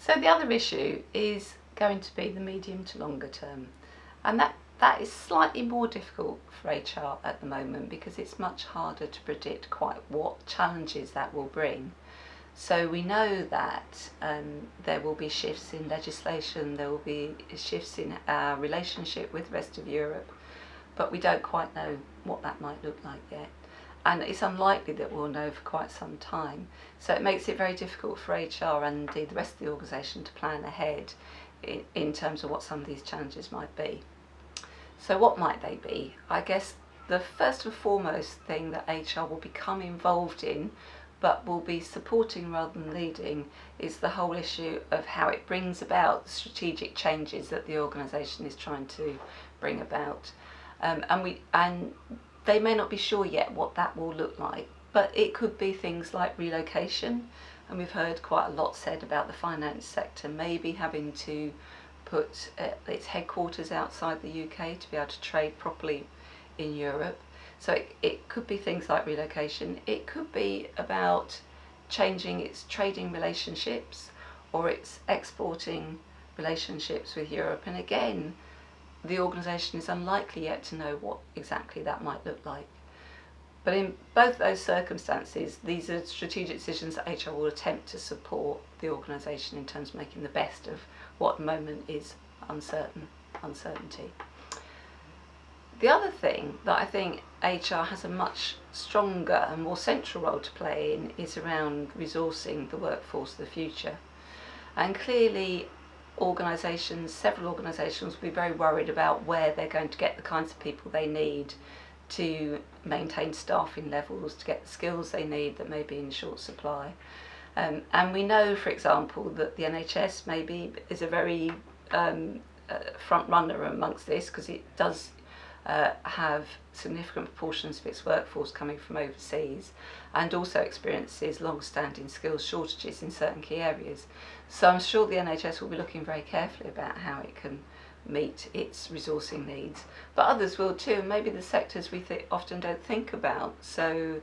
So the other issue is going to be the medium to longer term, and that is slightly more difficult for HR at the moment because it's much harder to predict quite what challenges that will bring. So we know that there will be shifts in legislation, there will be shifts in our relationship with the rest of Europe, but we don't quite know what that might look like yet. And it's unlikely that we'll know for quite some time. So it makes it very difficult for HR and indeed the rest of the organisation to plan ahead in terms of what some of these challenges might be. So what might they be? I guess the first and foremost thing that HR will become involved in, but will be supporting rather than leading, is the whole issue of how it brings about strategic changes that the organisation is trying to bring about. And they may not be sure yet what that will look like, but it could be things like relocation, and we've heard quite a lot said about the finance sector maybe having to put its headquarters outside the UK to be able to trade properly in Europe. So it could be things like relocation. It could be about changing its trading relationships or its exporting relationships with Europe, and again the organisation is unlikely yet to know what exactly that might look like. But in both those circumstances, these are strategic decisions that HR will attempt to support the organisation in terms of making the best of what at the moment is uncertainty. The other thing that I think HR has a much stronger and more central role to play in is around resourcing the workforce of the future. And clearly several organisations will be very worried about where they're going to get the kinds of people they need to maintain staffing levels, to get the skills they need that may be in short supply. And we know, for example, that the NHS maybe is a very front runner amongst this because it does have significant proportions of its workforce coming from overseas and also experiences long-standing skills shortages in certain key areas. So I'm sure the NHS will be looking very carefully about how it can meet its resourcing needs, but others will too, and maybe the sectors we often don't think about. So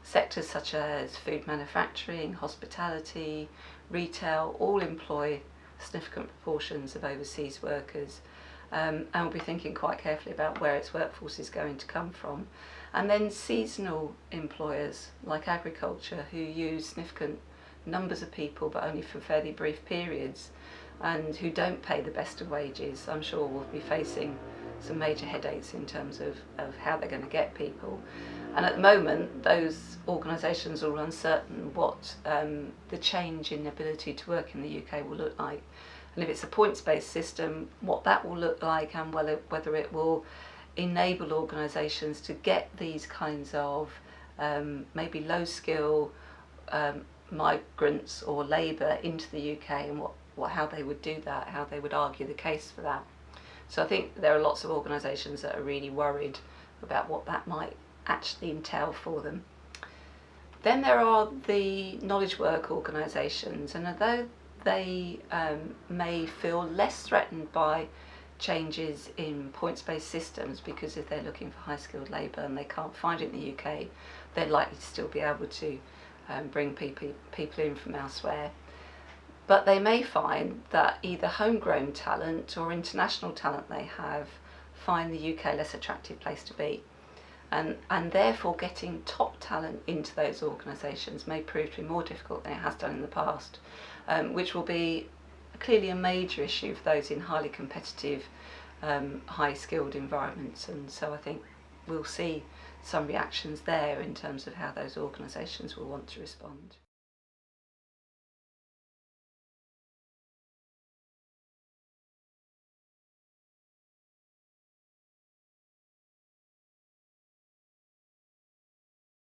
sectors such as food manufacturing, hospitality, retail all employ significant proportions of overseas workers. And we'll be thinking quite carefully about where its workforce is going to come from. And then seasonal employers like agriculture, who use significant numbers of people but only for fairly brief periods, and who don't pay the best of wages, I'm sure will be facing some major headaches in terms of how they're going to get people. And at the moment those organisations are uncertain what the change in ability to work in the UK will look like. And if it's a points-based system, what that will look like, and whether it will enable organisations to get these kinds of maybe low-skill migrants or labour into the UK, and how they would do that, how they would argue the case for that. So I think there are lots of organisations that are really worried about what that might actually entail for them. Then there are the knowledge work organisations, and although they may feel less threatened by changes in points-based systems, because if they're looking for high-skilled labour and they can't find it in the UK, they're likely to still be able to bring people in from elsewhere. But they may find that either homegrown talent or international talent they have find the UK a less attractive place to be. And therefore getting top talent into those organisations may prove to be more difficult than it has done in the past, which will be clearly a major issue for those in highly competitive, high-skilled environments. And so I think we'll see some reactions there in terms of how those organisations will want to respond.